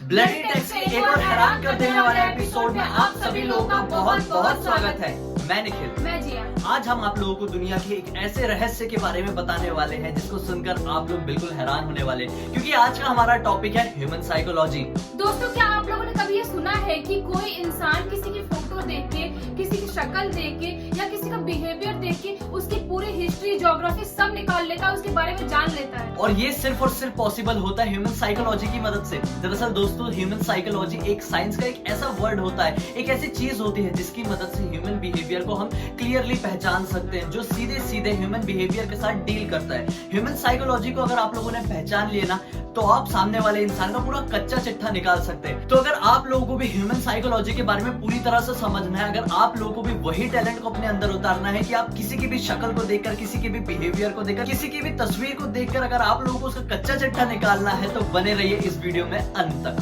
Bloody takes के एक और हैरान कर देने वाले एपिसोड में आप सभी लोगों का बहुत बहुत स्वागत है। मैं निखिल। मैं जिया। आज हम आप लोगों को दुनिया के एक ऐसे रहस्य के बारे में बताने वाले हैं जिसको सुनकर आप लोग बिल्कुल हैरान होने वाले, क्योंकि आज का हमारा टॉपिक है ह्यूमन साइकोलॉजी। दोस्तों, क्या आप लोगों ने कभी ये सुना है कि कोई इंसान किसी की फोटो देख के, किसी की शक्ल देख के या किसी का बिहेवियर देख के उसकी पूरी हिस्ट्री, ज्योग्राफी सब निकाल लेता है, उसके बारे में जान लेता है। और ये सिर्फ और सिर्फ पॉसिबल होता है ह्यूमन साइकोलॉजी की मदद से। दरअसल दोस्तों, ह्यूमन साइकोलॉजी एक साइंस का एक ऐसा वर्ड होता है, एक ऐसी चीज होती है जिसकी मदद से ह्यूमन बिहेवियर को हम क्लियरली पहचान सकते हैं, जो सीधे सीधे ह्यूमन बिहेवियर के साथ डील करता है। ह्यूमन साइकोलॉजी को अगर आप लोगों ने पहचान लिया ना, तो आप सामने वाले इंसान का पूरा कच्चा चिट्ठा निकाल सकते हैं। तो अगर आप लोगों को भी ह्यूमन साइकोलॉजी के बारे में पूरी तरह से समझना है, अगर आप लोगों को भी वही टैलेंट को अपने अंदर उतारना है कि आप किसी की भी शक्ल को देखकर, किसी के भी बिहेवियर को देखकर, किसी की भी तस्वीर को देखकर अगर आप लोगों को उसका कच्चा चिट्ठा निकालना है, तो बने रहिए इस वीडियो में अंत तक।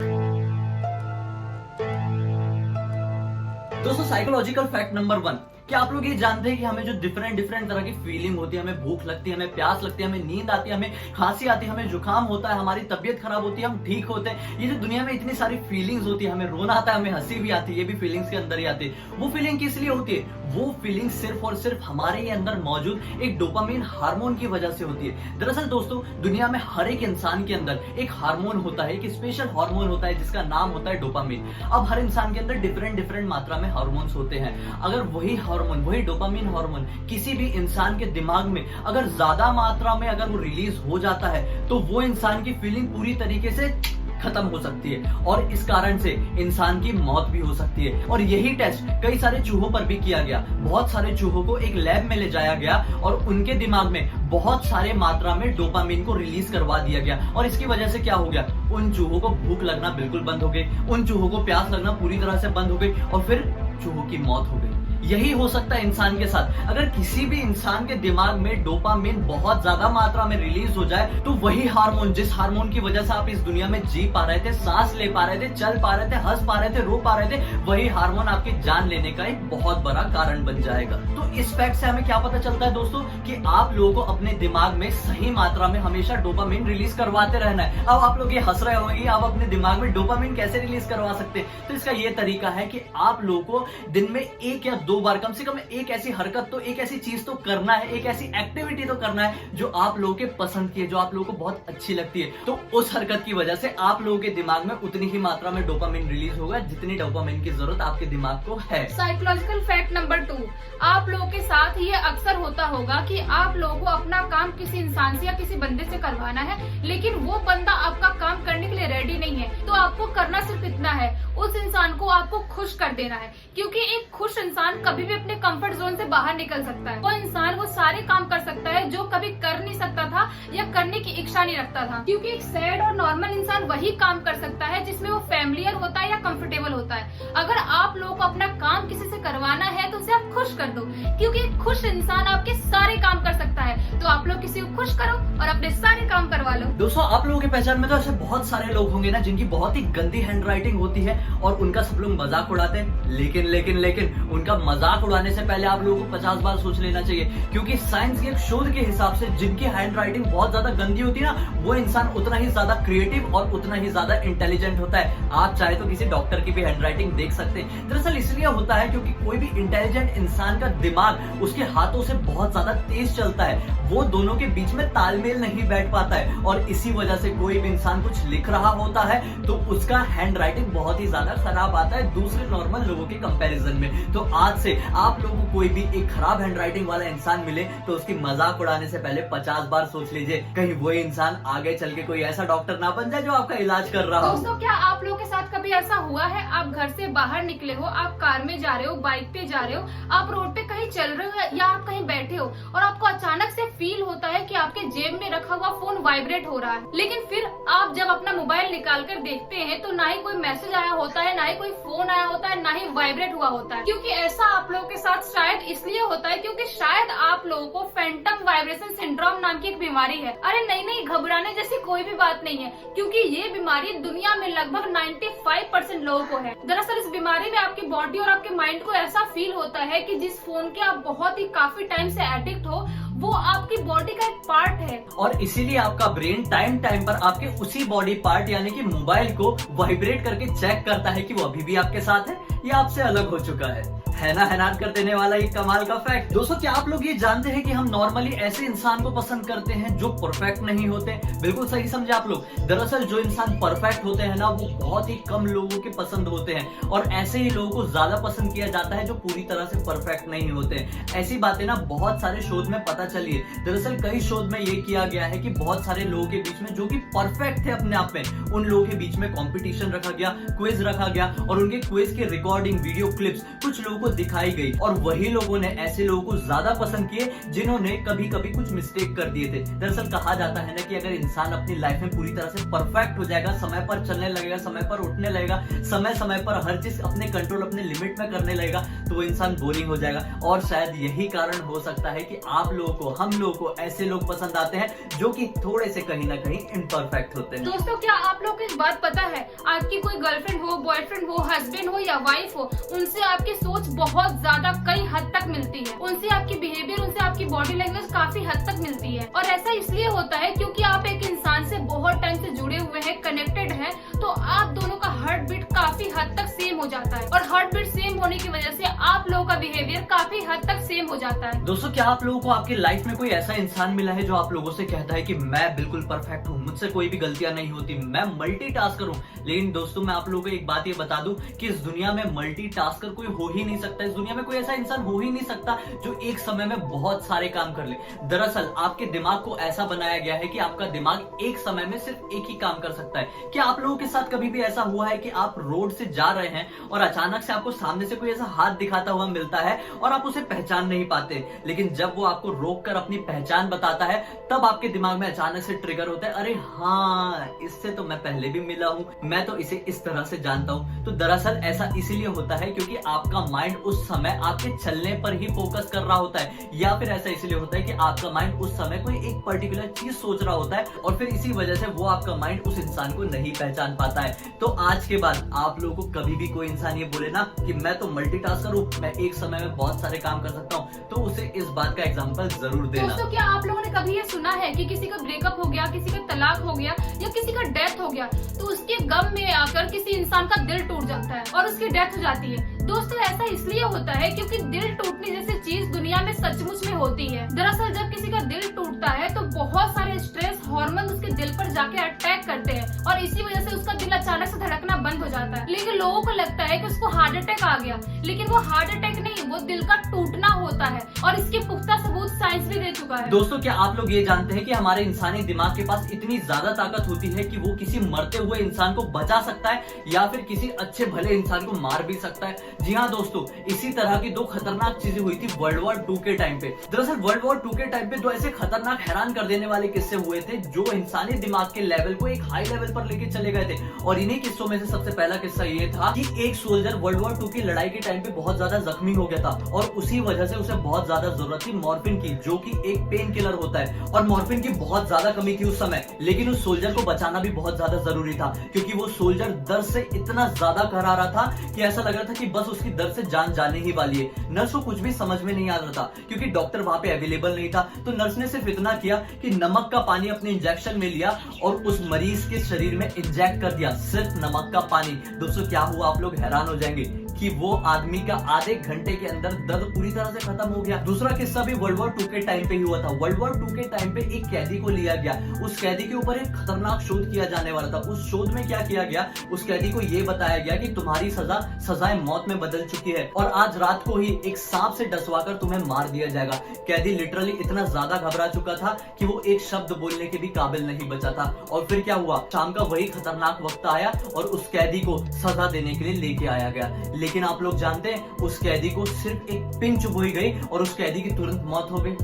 दोस्तों, साइकोलॉजिकल फैक्ट नंबर 1, क्या आप लोग ये जानते हैं कि हमें जो डिफरेंट तरह की फीलिंग होती है, हमें भूख लगती है, हमें प्यास लगती है, हमें नींद आती है, हमें खांसी आती है, हमें जुकाम होता है, हमारी तबीयत खराब होती है, हम ठीक होते हैं। ये जो दुनिया में इतनी सारी फीलिंग्स होती है, हमें रोना आता है, हमें हंसी भी आती है, ये भी फीलिंग्स के अंदर ही आती है। वो फीलिंग किस लिए होती है? वो फीलिंग सिर्फ और सिर्फ हमारे अंदर मौजूद एक डोपामिन हार्मोन की वजह से होती है। दरअसल दोस्तों, दुनिया में हर एक इंसान के अंदर एक हार्मोन होता है, एक स्पेशल हार्मोन होता है जिसका नाम होता है डोपामिन। अब हर इंसान के अंदर डिफरेंट मात्रा में हार्मोन्स होते हैं। अगर वही हार्मोन, वही डोपामिन हार्मोन किसी भी इंसान के दिमाग में अगर ज्यादा मात्रा में अगर वो रिलीज हो जाता है, तो वो इंसान की फीलिंग पूरी तरीके से खत्म हो सकती है और इस कारण से इंसान की मौत भी हो सकती है। और यही टेस्ट कई सारे चूहों पर भी किया गया। बहुत सारे चूहों को एक लैब में ले जाया गया और उनके दिमाग में बहुत सारे मात्रा में डोपामिन को रिलीज करवा दिया गया। और इसकी वजह से क्या हो गया? उन चूहों को भूख लगना बिल्कुल बंद हो गई, उन चूहों को प्यास लगना पूरी तरह से बंद हो गई और फिर चूहों की मौत हो गई। यही हो सकता है इंसान के साथ। अगर किसी भी इंसान के दिमाग में डोपामिन बहुत ज्यादा मात्रा में रिलीज हो जाए, तो वही हार्मोन, जिस हार्मोन की वजह से आप इस दुनिया में जी पा रहे थे, सांस ले पा रहे थे, चल पा रहे थे, हंस पा रहे थे, रो पा रहे थे, वही हार्मोन आपकी जान लेने का एक बहुत बड़ा कारण बन जाएगा। तो इस फैक्ट से हमें क्या पता चलता है दोस्तों, कि आप लोगों को अपने दिमाग में सही मात्रा में हमेशा डोपामिन रिलीज करवाते रहना है। अब आप लोग ये हंस रहे होंगे, आप अपने दिमाग में डोपामिन कैसे रिलीज करवा सकते हैं? तो इसका ये तरीका है कि आप लोगों को दिन में 1 या 2 बार कम से कम एक ऐसी हरकत, तो एक ऐसी चीज तो करना है, एक ऐसी एक्टिविटी तो करना है जो आप लोगों के पसंद की है, जो आप लोगों को बहुत अच्छी लगती है। तो उस हरकत की वजह से आप लोगों के दिमाग में उतनी ही मात्रा में डोपामिन रिलीज होगा जितनी डोपामिन की जरूरत आपके दिमाग को है। साइकोलॉजिकल फैक्ट नंबर 2, आप लोगों के साथ ये अक्सर होता होगा कि आप लोगों को अपना काम किसी इंसान से या किसी बंदे से करवाना है, लेकिन वो बंदा आपका काम करने के लिए रेडी नहीं है। तो आपको करना सिर्फ इतना है, उस इंसान को आपको खुश कर देना है, क्योंकि एक खुश इंसान कभी भी अपने कंफर्ट जोन से बाहर निकल सकता है। वो इंसान वो सारे काम कर सकता है जो कभी कर नहीं सकता था या करने की इच्छा नहीं रखता था। क्योंकि एक सैड और नॉर्मल इंसान वही काम कर सकता है जिसमें वो फैमिलियर होता है या कंफर्टेबल होता है। अगर आप लोगों को अपना काम किसी से करवाना है, तो उसे आप खुश कर दो, क्योंकि एक खुश इंसान आपके सारे काम कर सकता है। तो आप लोग किसी को खुश करो और अपने सारे काम करवा लो। दोस्तों, आप लोगों की पहचान में तो ऐसे बहुत सारे लोग होंगे ना, जिनकी बहुत ही गंदी हैंड राइटिंग होती है और उनका सब लोग मजाक उड़ाते हैं। लेकिन उनका मजाक उड़ाने से पहले आप लोगों को 50 बार सोच लेना चाहिए, क्योंकि साइंस के एक शोध के हिसाब से जिनकी हैंड राइटिंग बहुत ज्यादा गंदी होती है ना, वो इंसान उतना ही ज्यादा क्रिएटिव और उतना ही ज्यादा इंटेलिजेंट होता है। आप चाहे तो किसी डॉक्टर की भी हैंड राइटिंग देख सकते हैं। दरअसल इसलिए होता है क्योंकि कोई भी इंटेलिजेंट इंसान का दिमाग उसके हाथों से बहुत ज्यादा तेज चलता है, वो दोनों के बीच में तालमेल नहीं बैठ पाता है और इसी वजह से कोई भी इंसान कुछ लिख रहा होता है तो उसका हैंड राइटिंग बहुत ही ज्यादा खराब आता है दूसरे नॉर्मल लोगों के कंपैरिजन में। तो आज से आप लोगों को कोई भी एक खराब हैंड राइटिंग वाला इंसान मिले तो उसकी मजाक उड़ाने से पहले 50 बार सोच लीजिए, कहीं वो इंसान आगे चल के कोई ऐसा डॉक्टर ना बन जाए जो आपका इलाज कर रहा हो। दोस्तों, क्या आप लोगों के साथ कभी ऐसा हुआ है? आप घर से बाहर निकले हो, आप कार में जा रहे हो, बाइक पे जा रहे हो, आप रोड पे कहीं चल रहे हो या आप कहीं बैठे हो और आपको अचानक से फील होता है कि आपके जेब में रखा हुआ फोन वाइब्रेट हो रहा है, लेकिन फिर आप जब अपना मोबाइल निकाल कर देखते हैं तो ना ही कोई मैसेज आया होता है, ना ही कोई फोन आया होता है, ना ही वाइब्रेट हुआ होता है। क्योंकि ऐसा आप लोगों के साथ शायद इसलिए होता है क्योंकि शायद आप लोगों को फैंटम वाइब्रेशन सिंड्रोम नाम की एक बीमारी है। अरे नहीं, घबराने जैसी कोई भी बात नहीं है, क्योंकि ये बीमारी दुनिया में लगभग 95% लोगों को है। दरअसल इस बीमारी में आपकी बॉडी और आपके माइंड को ऐसा फील होता है कि जिस फोन के आप बहुत ही काफी टाइम से एडिक्ट हो, वो आपकी बॉडी का एक पार्ट है। और इसीलिए आपका ब्रेन टाइम टाइम पर आपके उसी बॉडी पार्ट यानी कि मोबाइल को वाइब्रेट करके चेक करता है कि वो अभी भी आपके साथ है या आपसे अलग हो चुका है ना हैरान कर देने वाला ये कमाल का फैक्ट। दोस्तों क्या आप लोग ये जानते हैं कि हम नॉर्मली ऐसे इंसान को पसंद करते हैं जो परफेक्ट नहीं होते? बिल्कुल सही समझे आप लोग। दरअसल जो इंसान परफेक्ट होते हैं ना वो बहुत ही कम लोगों के पसंद होते हैं और ऐसे ही लोगों को ज्यादा पसंद किया जाता है जो पूरी तरह से परफेक्ट नहीं होते। ऐसी बातें ना बहुत सारे शोध में पता चली है। दरअसल कई शोध में ये किया गया है कि बहुत सारे लोगों के बीच में जो कि परफेक्ट थे अपने आप में, उन लोगों के बीच में कॉम्पिटिशन रखा गया, क्विज रखा गया और उनके क्विज के रिकॉर्डिंग वीडियो क्लिप्स कुछ लोगों को दिखाई गई और वही लोगों ने ऐसे लोगों को ज्यादा पसंद किए जिन्होंने कभी कभी कुछ मिस्टेक कर दिए थे। दरअसल कहा जाता है ना कि अगर इंसान अपनी लाइफ में पूरी तरह से परफेक्ट हो जाएगा, समय पर चलने लगेगा, समय पर उठने लगेगा, समय समय पर हर चीज अपने कंट्रोल अपने लिमिट में करने लगेगा, तो वो इंसान बोरिंग हो जाएगा। और शायद यही कारण हो सकता है कि आप लोगों को, हम लोगों को ऐसे लोग पसंद आते हैं जो कि थोड़े से कहीं ना कहीं इम्परफेक्ट होते हैं। दोस्तों क्या आप लोग को एक बात पता है, आपकी कोई गर्लफ्रेंड हो, बॉयफ्रेंड हो, हस्बैंड हो या वाइफ हो, उनसे आपकी सोच बहुत ज्यादा कई हद तक मिलती है। उनसे आपकी बिहेवियर, उनसे आपकी बॉडी लैंग्वेज काफी हद तक मिलती है। और ऐसा इसलिए होता है क्योंकि आप एक इंसान से बहुत टाइम से जुड़े हुए हैं, कनेक्टेड हैं, तो आप दोनों का हार्ट बीट काफी हद तक सेम हो जाता है और हार्ट बीट सेम होने की वजह से आप लोगों का बिहेवियर काफी हद तक सेम हो जाता है। दोस्तों क्या आप लोगों को आपकी लाइफ में कोई ऐसा इंसान मिला है जो आप लोगों से कहता है कि मैं बिल्कुल परफेक्ट हूँ, मुझसे कोई भी गलतियां नहीं होती, मैं मल्टीटास्कर हूँ? लेकिन दोस्तों मैं आप लोगों को एक बात ये बता दूं कि इस दुनिया में मल्टीटास्कर कोई हो ही नहीं सकता। इस दुनिया में कोई ऐसा इंसान हो ही नहीं सकता जो एक समय में बहुत सारे काम कर ले। दरअसल आपके दिमाग को ऐसा बनाया गया है कि आपका दिमाग एक समय में सिर्फ एक ही काम कर सकता है। क्या आप लोगों के साथ कभी भी ऐसा हुआ है कि आप रोड से जा रहे हैं और अचानक से आपको सामने से कोई ऐसा हाथ दिखाता हुआ मिलता है और आप उसे पहचान नहीं पाते, लेकिन जब वो आपको रोक कर अपनी पहचान बताता है तब आपके दिमाग में अचानक से ट्रिगर होता है, अरे हाँ इससे तो मैं पहले भी मिला हूँ, मैं तो इसे इस तरह से जानता हूँ। तो दरअसल ऐसा इसीलिए होता है क्योंकि आपका माइंड उस समय आपके चलने पर ही फोकस कर रहा होता है, या फिर ऐसा इसलिए होता है कि आपका माइंड उस समय कोई एक पर्टिकुलर चीज सोच रहा होता है और फिर इसी वजह से वो आपका माइंड उस इंसान को नहीं पहचान पाता है। तो आज के बाद आप लोगों को कभी भी कोई इंसान ये बोले ना कि मैं तो मल्टीटास्कर हूँ, मैं एक समय में बहुत सारे काम कर सकता हूँ, तो उसे इस बात का एग्जाम्पल जरूर देना। दोस्तों क्या आप लोगों ने कभी ये सुना है कि किसी का ब्रेकअप हो गया, किसी का तलाक हो गया या किसी का डेथ हो गया तो उसके गम में आकर किसी इंसान का दिल टूट जाता है और उसकी डेथ हो जाती है? दोस्तों ऐसा इसलिए होता है क्योंकि दिल टूटने जैसी चीज दुनिया में सचमुच में होती है। दरअसल जब किसी का दिल टूटता है तो बहुत सारे स्ट्रेस हार्मोन उसके दिल पर जाके अटैक करते हैं और इसी वजह से उसका दिल अचानक से धड़कना बंद हो जाता है। लेकिन लोगों को लगता है कि उसको हार्ट अटैक आ गया, लेकिन वो हार्ट अटैक नहीं, वो दिल का टूटना होता है और इसके पुख्ता सबूत साइंस भी दे चुका है। दोस्तों क्या आप लोग ये जानते हैं कि हमारे इंसानी दिमाग के पास इतनी ज्यादा ताकत होती है कि वो किसी मरते हुए इंसान को बचा सकता है या फिर किसी अच्छे भले इंसान को मार भी सकता है? जी हाँ दोस्तों, इसी तरह की दो खतरनाक चीजें हुई थी वर्ल्ड वॉर 2 के टाइम पे। दरअसल वर्ल्ड वॉर 2 के टाइम पे दो ऐसे खतरनाक हैरान कर देने वाले किस्से हुए थे जो इंसानी दिमाग के लेवल को एक हाई लेवल पर लेके चले गए थे। और इन्हीं किस्सों में से सबसे पहला किस्सा ये था कि एक सोल्जर वर्ल्ड वॉर 2 की लड़ाई के टाइम पे बहुत ज्यादा जख्मी हो गया था और उसी वजह से उसे बहुत ज्यादा जरूरत थी मॉर्फिन की, जो कि एक पेन किलर होता है, और मॉर्फिन की बहुत ज्यादा कमी थी उस समय। लेकिन उस सोल्जर को बचाना भी बहुत ज्यादा जरूरी था क्योंकि वो सोल्जर दर्द से इतना ज्यादा घबरा रहा था कि ऐसा लग रहा था कि बस उसकी दर्द से जान जाने ही वाली है। नर्स को कुछ भी समझ में नहीं आ रहा था क्योंकि डॉक्टर वहां पे अवेलेबल नहीं था। तो नर्स ने सिर्फ इतना किया कि नमक का पानी अपने इंजेक्शन में लिया और उस मरीज के शरीर में इंजेक्ट कर दिया, सिर्फ नमक का पानी। दोस्तों क्या हुआ, आप लोग हैरान हो जाएंगे कि वो आदमी का आधे घंटे के अंदर दर्द पूरी तरह से खत्म हो गया। दूसरा किस्सा भी वर्ल्ड वॉर 2 के टाइम पे ही हुआ था। वर्ल्ड वॉर 2 के टाइम पे एक कैदी को लिया गया, उस कैदी के ऊपर एक खतरनाक शोध किया जाने वाला था। उस शोध में क्या किया गया, उस कैदी को ये बताया गया कि तुम्हारी सजाए मौत में बदल चुकी है और आज रात को ही एक सांप से डसवाकर तुम्हें मार दिया जाएगा। कैदी लिटरली इतना ज्यादा घबरा चुका था कि वो एक शब्द बोलने के भी काबिल नहीं बचा था। और फिर क्या हुआ, शाम का वही खतरनाक वक्त आया और उस कैदी को सजा देने के लिए लेके आया गया। लेकिन आप लोग जानते हैं उस कैदी को सिर्फ एक पिन चुभोई गई और उस कैदी की तुरंत मौत हो गई।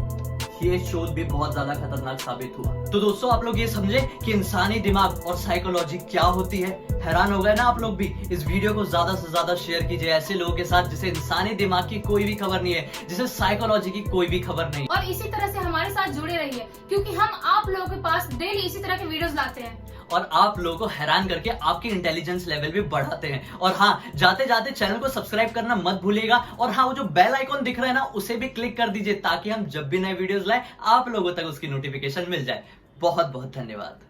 ये शोध भी बहुत ज्यादा खतरनाक साबित हुआ। तो दोस्तों आप लोग ये समझे कि इंसानी दिमाग और साइकोलॉजी क्या होती है। हैरान हो गए ना आप लोग भी। इस वीडियो को ज्यादा से ज्यादा शेयर कीजिए ऐसे लोगों के साथ जिसे इंसानी दिमाग की कोई भी खबर नहीं है, जिसे साइकोलॉजी की कोई भी खबर नहीं। और इसी तरह से हमारे साथ जुड़े रहिए क्योंकि हम आप लोगों के पास डेली इसी तरह के वीडियोस लाते हैं। और आप लोगों को हैरान करके आपकी इंटेलिजेंस लेवल भी बढ़ाते हैं। और हाँ, जाते जाते चैनल को सब्सक्राइब करना मत भूलिएगा, और हाँ, वो जो बेल आइकॉन दिख रहा है ना, उसे भी क्लिक कर दीजिए ताकि हम जब भी नए वीडियोस लाए आप लोगों तक उसकी नोटिफिकेशन मिल जाए। बहुत बहुत धन्यवाद।